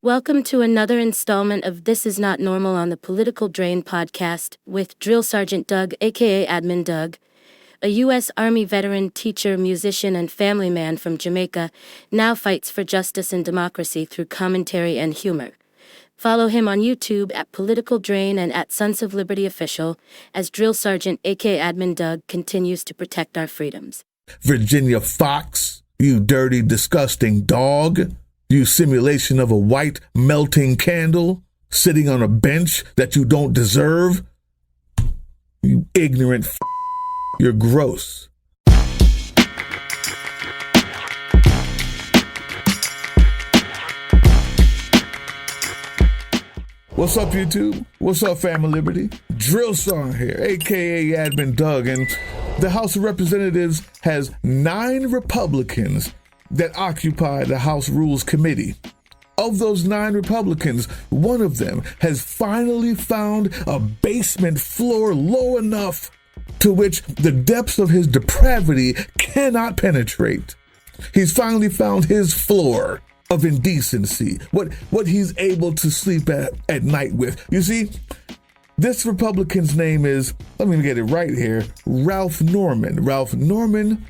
Welcome to another installment of This Is Not Normal on the Political Drain podcast with Drill Sergeant Doug, aka Admin Doug, a U.S. Army veteran, teacher, musician, and family man from Jamaica, now fights for justice and democracy through commentary and humor. Follow him on YouTube at Political Drain and at Sons of Liberty Official as Drill Sergeant, aka Admin Doug, continues to protect our freedoms. Virginia Fox, you dirty, disgusting dog. You simulation of a white melting candle sitting on a bench that you don't deserve. You ignorant You're gross. What's up, YouTube? What's up, Family Liberty? Drill Song here, aka Admin Doug, and the House of Representatives has 9 Republicans that occupy the House Rules Committee. Of those 9 Republicans, one of them has finally found a basement floor low enough to which the depths of his depravity cannot penetrate. He's finally found his floor of indecency, what he's able to sleep at night with. You see, this Republican's name is, let me get it right here, Ralph Norman. Ralph Norman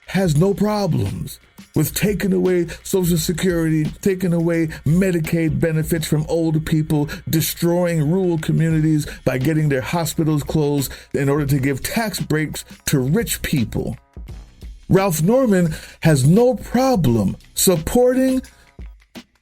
has no problems with taking away Social Security, taking away Medicaid benefits from old people, destroying rural communities by getting their hospitals closed in order to give tax breaks to rich people. Ralph Norman has no problem supporting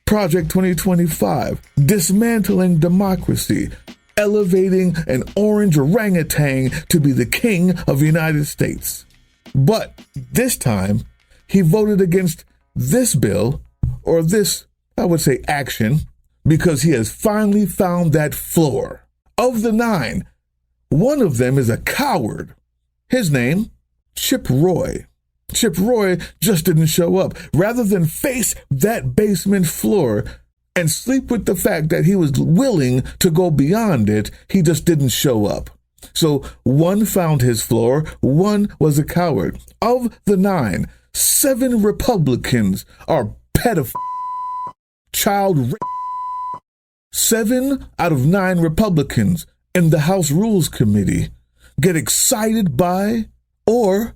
Project 2025, dismantling democracy, elevating an orange orangutan to be the king of the United States. But this time, he voted against this bill, or this, I would say, action, because he has finally found that floor. Of the 9, one of them is a coward. His name, Chip Roy. Chip Roy just didn't show up. Rather than face that basement floor and sleep with the fact that he was willing to go beyond it, he just didn't show up. So one found his floor, one was a coward. Of the 9, 7 Republicans are child rape. 7 out of 9 Republicans in the House Rules Committee get excited by or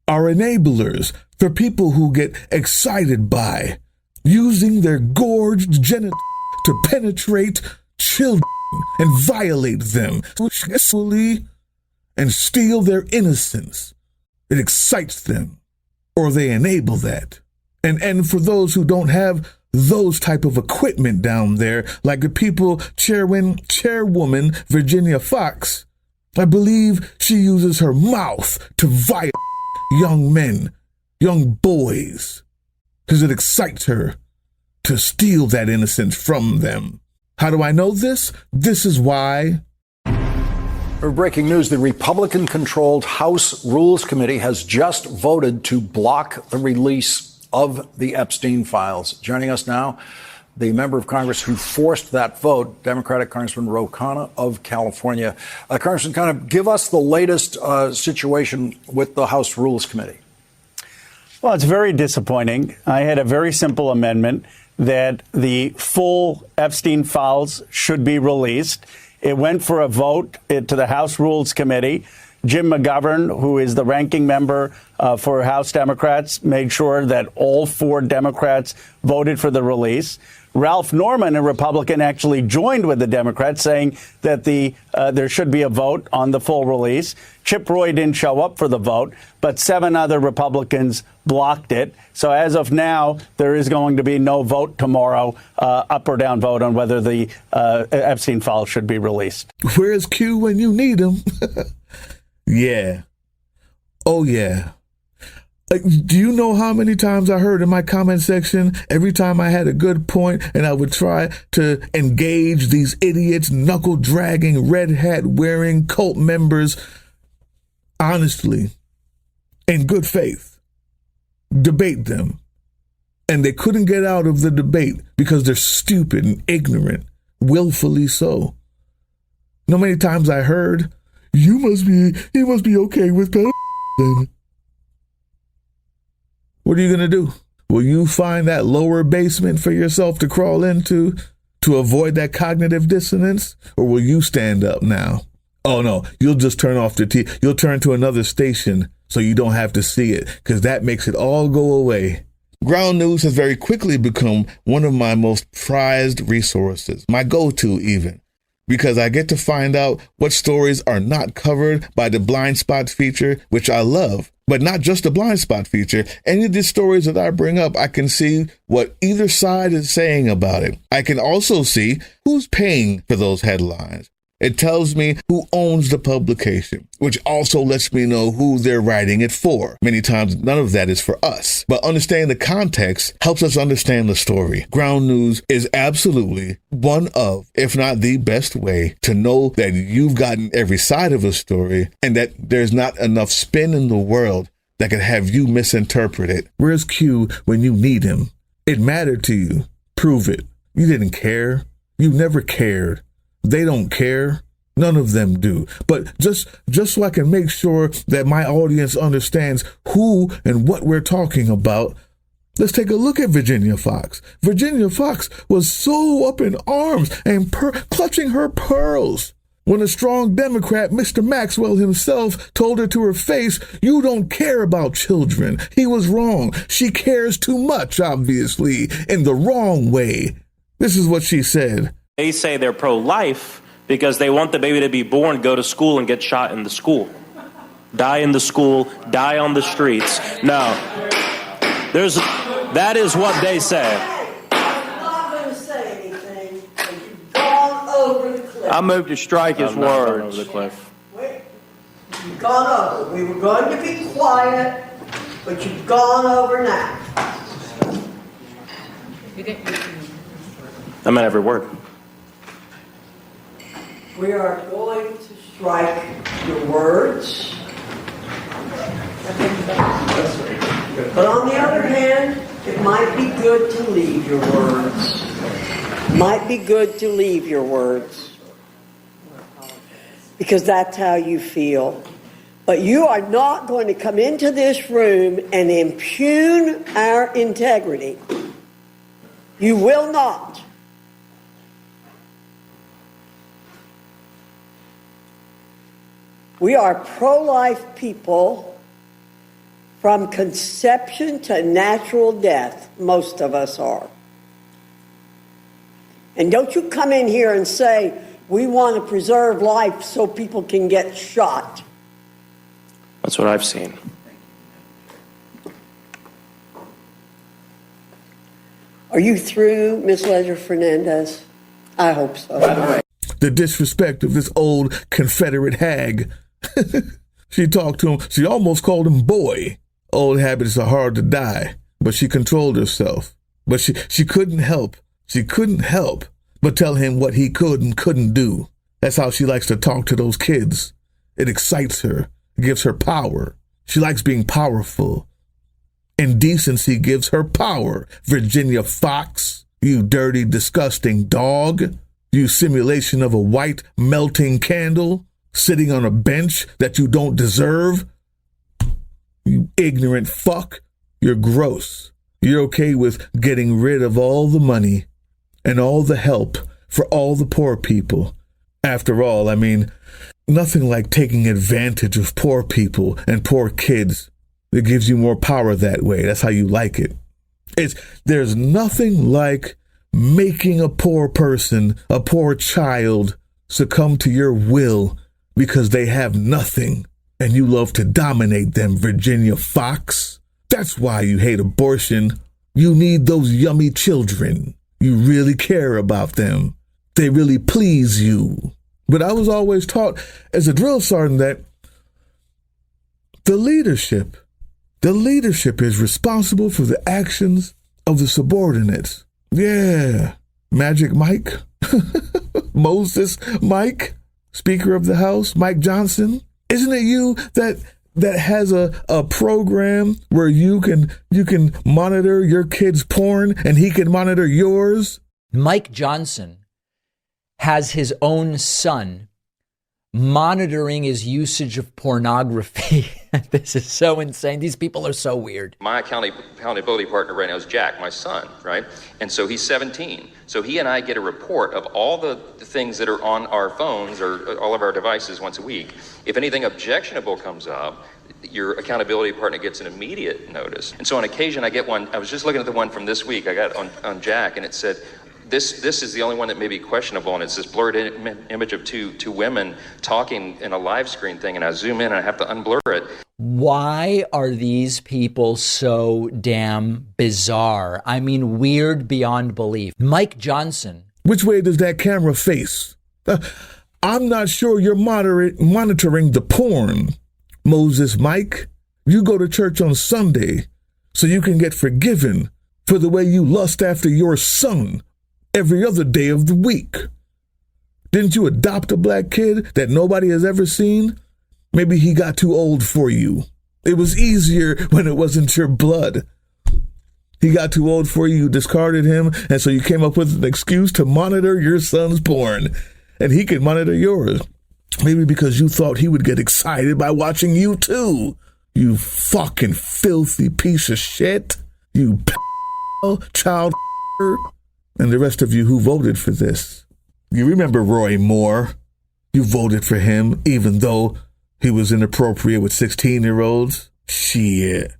are enablers for people who get excited by using their gorged genitals to penetrate children and violate them sexually and steal their innocence. It excites them, or they enable that. And for those who don't have those type of equipment down there, like the people chairwoman Virginia Fox, I believe she uses her mouth to violate young men, young boys, because it excites her to steal that innocence from them. How do I know this? This is why. For breaking news, the Republican-controlled House Rules Committee has just voted to block the release of the Epstein files. Joining us now, the member of Congress who forced that vote, Democratic Congressman Ro Khanna of California. Congressman Khanna, give us the latest situation with the House Rules Committee. Well, it's very disappointing. I had a very simple amendment that the full Epstein files should be released. It went for a vote to the House Rules Committee. Jim McGovern, who is the ranking member for House Democrats, made sure that all 4 Democrats voted for the release. Ralph Norman, a Republican, actually joined with the Democrats, saying that there should be a vote on the full release. Chip Roy didn't show up for the vote, but 7 other Republicans blocked it. So as of now, there is going to be no vote tomorrow, up or down vote on whether the Epstein files should be released. Where's Q when you need him? Yeah. Oh, yeah. Do you know how many times I heard in my comment section, every time I had a good point and I would try to engage these idiots, knuckle-dragging, red hat-wearing cult members, honestly, in good faith, debate them. And they couldn't get out of the debate because they're stupid and ignorant, willfully so. You know how many times I heard, he must be okay with then. What are you going to do? Will you find that lower basement for yourself to crawl into to avoid that cognitive dissonance? Or will you stand up now? Oh no, you'll just turn off the TV. You'll turn to another station so you don't have to see it, because that makes it all go away. Ground News has very quickly become one of my most prized resources, my go-to even, because I get to find out what stories are not covered by the blind spot feature, which I love. But not just the blind spot feature. Any of the stories that I bring up, I can see what either side is saying about it. I can also see who's paying for those headlines. It tells me who owns the publication, which also lets me know who they're writing it for. Many times, none of that is for us. But understanding the context helps us understand the story. Ground News is absolutely one of, if not the best way to know that you've gotten every side of a story and that there's not enough spin in the world that could have you misinterpret it. Where's Q when you need him? It mattered to you. Prove it. You didn't care. You never cared. They don't care. None of them do. But just so I can make sure that my audience understands who and what we're talking about, let's take a look at Virginia Fox. Virginia Fox was so up in arms and clutching her pearls when a strong Democrat, Mr. Maxwell himself, told her to her face, "You don't care about children." He was wrong. She cares too much, obviously, in the wrong way. This is what she said. They say they're pro-life because they want the baby to be born, go to school, and get shot in the school. Die in the school, die on the streets. No. That is what they say. I'm not going to say anything. You've gone over the cliff. I moved to strike his words. Over the cliff. Wait. You've gone over. We were going to be quiet, but you've gone over now. I meant every word. We are going to strike your words. But on the other hand, it might be good to leave your words. Might be good to leave your words. Because that's how you feel. But you are not going to come into this room and impugn our integrity. You will not. We are pro-life people from conception to natural death. Most of us are. And don't you come in here and say, we want to preserve life so people can get shot. That's what I've seen. Are you through, Ms. Ledger-Fernandez? I hope so. By the way. The disrespect of this old Confederate hag. She talked to him. She almost called him boy. Old habits are hard to die, but she controlled herself. But she couldn't help. She couldn't help but tell him what he could and couldn't do. That's how she likes to talk to those kids. It excites her. It gives her power. She likes being powerful. Indecency gives her power. Virginia Fox, you dirty, disgusting dog. You simulation of a white melting candle sitting on a bench that you don't deserve. You ignorant fuck. You're gross. You're okay with getting rid of all the money and all the help for all the poor people. After all, I mean, nothing like taking advantage of poor people and poor kids. It gives you more power that way. That's how you like it. There's nothing like making a poor person, a poor child, succumb to your will because they have nothing and you love to dominate them, Virginia Fox. That's why you hate abortion. You need those yummy children. You really care about them. They really please you. But I was always taught as a drill sergeant that the leadership is responsible for the actions of the subordinates. Yeah, Magic Mike, Moses Mike, Speaker of the House, Mike Johnson. Isn't it you that has a program where you can monitor your kid's porn and he can monitor yours? Mike Johnson has his own son monitoring his usage of pornography. This is so insane. These people are so weird. My accountability partner right now is Jack, my son, right? And so he's 17. So he and I get a report of all the things that are on our phones or all of our devices once a week. If anything objectionable comes up, your accountability partner gets an immediate notice. And so on occasion I get one. I was just looking at the one from this week I got on Jack, and it said, This is the only one that may be questionable, and it's this blurred image of two women talking in a live screen thing, and I zoom in and I have to unblur it. Why are these people so damn bizarre? I mean, weird beyond belief. Mike Johnson. Which way does that camera face? I'm not sure you're monitoring the porn, Moses Mike. You go to church on Sunday so you can get forgiven for the way you lust after your son every other day of the week. Didn't you adopt a black kid that nobody has ever seen? Maybe he got too old for you. It was easier when it wasn't your blood. He got too old for you, you discarded him, and so you came up with an excuse to monitor your son's porn. And he could monitor yours. Maybe because you thought he would get excited by watching you too. You fucking filthy piece of shit. You child and the rest of you who voted for this. You remember Roy Moore. You voted for him even though he was inappropriate with 16-year-olds. Shit.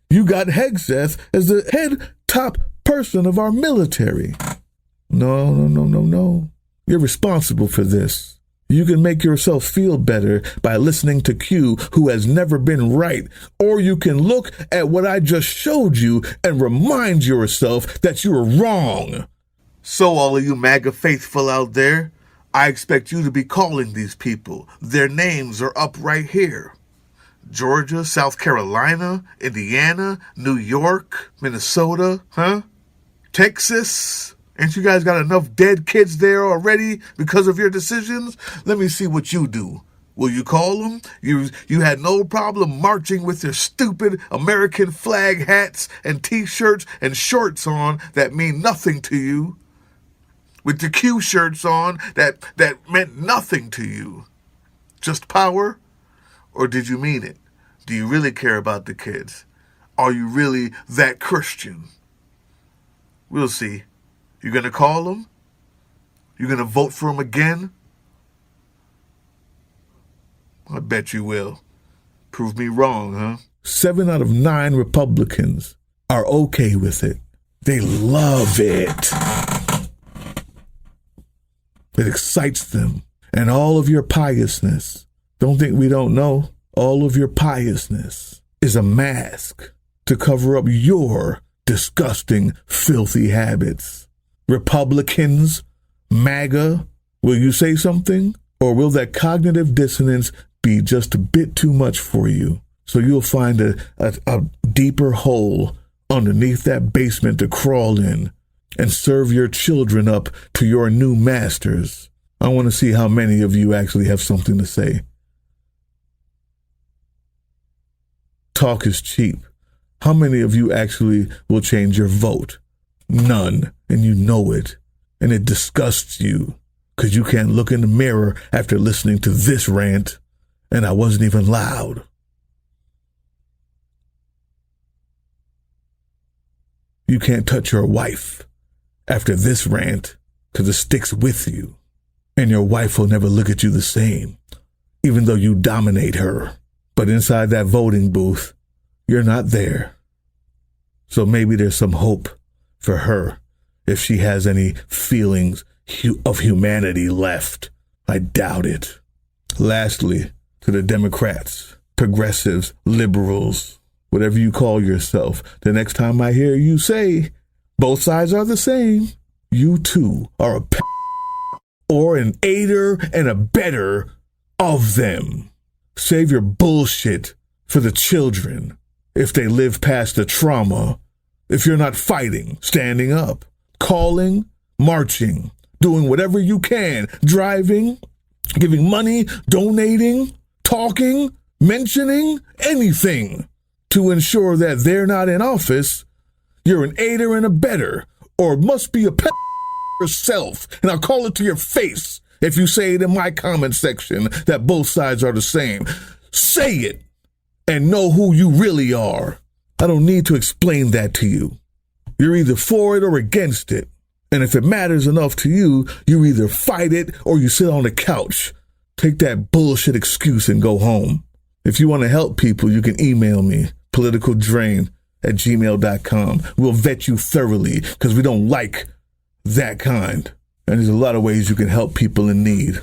You got Hegseth as the head top person of our military. No. You're responsible for this. You can make yourself feel better by listening to Q, who has never been right, or you can look at what I just showed you and remind yourself that you were wrong. So all of you MAGA faithful out there, I expect you to be calling these people. Their names are up right here. Georgia, South Carolina, Indiana, New York, Minnesota, Texas. Ain't you guys got enough dead kids there already because of your decisions? Let me see what you do. Will you call them? You had no problem marching with your stupid American flag hats and T-shirts and shorts on that mean nothing to you. With the Q shirts on that meant nothing to you. Just power? Or did you mean it? Do you really care about the kids? Are you really that Christian? We'll see. You gonna call them? You gonna vote for them again? I bet you will. Prove me wrong, huh? 7 out of 9 Republicans are okay with it. They love it. It excites them. And all of your piousness, don't think we don't know, all of your piousness is a mask to cover up your disgusting, filthy habits. Republicans, MAGA, will you say something? Or will that cognitive dissonance be just a bit too much for you? So you'll find a deeper hole underneath that basement to crawl in and serve your children up to your new masters. I want to see how many of you actually have something to say. Talk is cheap. How many of you actually will change your vote? None. And you know it. And it disgusts you because you can't look in the mirror after listening to this rant. And I wasn't even loud. You can't touch your wife after this rant because it sticks with you. And your wife will never look at you the same, even though you dominate her. But inside that voting booth, you're not there. So maybe there's some hope for her if she has any feelings of humanity left. I doubt it. Lastly, to the Democrats, progressives, liberals, whatever you call yourself, the next time I hear you say, both sides are the same, you too are a or an aider and abetter of them. Save your bullshit for the children if they live past the trauma. If you're not fighting, standing up, calling, marching, doing whatever you can, driving, giving money, donating, talking, mentioning, anything to ensure that they're not in office, you're an aider and abetter, or must be a yourself, and I'll call it to your face if you say it in my comment section that both sides are the same. Say it. and know who you really are. I don't need to explain that to you. You're either for it or against it. And if it matters enough to you, you either fight it or you sit on the couch. Take that bullshit excuse and go home. If you want to help people, you can email me, politicaldrain@gmail.com. We'll vet you thoroughly because we don't like that kind. And there's a lot of ways you can help people in need.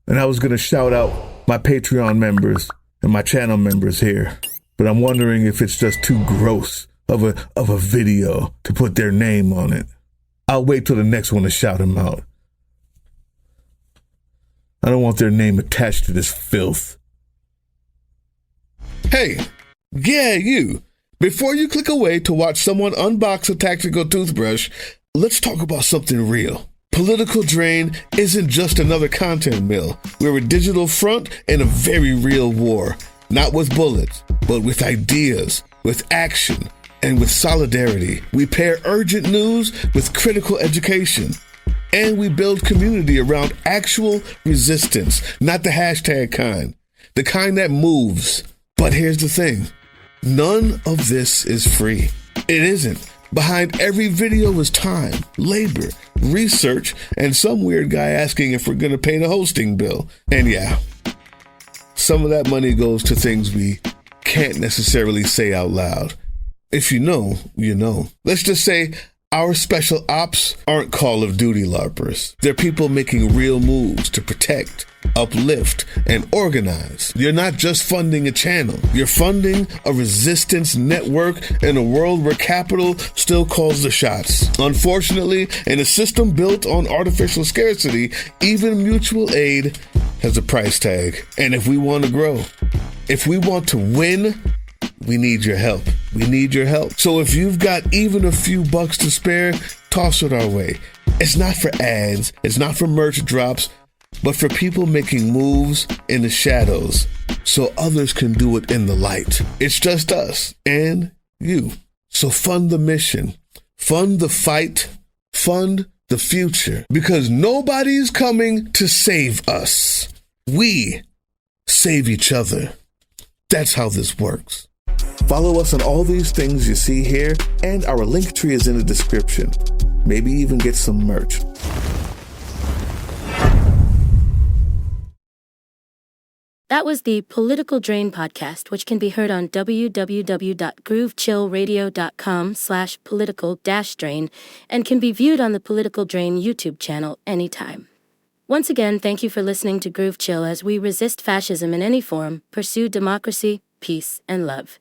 And I was going to shout out my Patreon members and my channel members here, but I'm wondering if it's just too gross of a video to put their name on it. I'll wait till the next one to shout them out. I don't want their name attached to this filth. Hey, yeah, you. Before you click away to watch someone unbox a tactical toothbrush, let's talk about something real. Political Drain isn't just another content mill. We're a digital front in a very real war. Not with bullets, but with ideas, with action, and with solidarity. We pair urgent news with critical education. And we build community around actual resistance, not the hashtag kind. The kind that moves. But here's the thing. None of this is free. It isn't. Behind every video is time, labor, research, and some weird guy asking if we're going to pay the hosting bill. And yeah, some of that money goes to things we can't necessarily say out loud. If you know, you know. Let's just say our special ops aren't Call of Duty LARPers. They're people making real moves to protect, uplift, and organize. You're not just funding a channel. You're funding a resistance network in a world where capital still calls the shots. Unfortunately, in a system built on artificial scarcity, even mutual aid has a price tag. And if we want to grow, if we want to win, we need your help. We need your help. So if you've got even a few bucks to spare, toss it our way. It's not for ads. It's not for merch drops, but for people making moves in the shadows so others can do it in the light. It's just us and you. So fund the mission, fund the fight, fund the future, because nobody's coming to save us. We save each other. That's how this works. Follow us on all these things you see here, and our link tree is in the description. Maybe even get some merch. That was the Political Drain podcast, which can be heard on www.groovechillradio.com/political-drain and can be viewed on the Political Drain YouTube channel anytime. Once again, thank you for listening to Groove Chill as we resist fascism in any form, pursue democracy, peace, and love.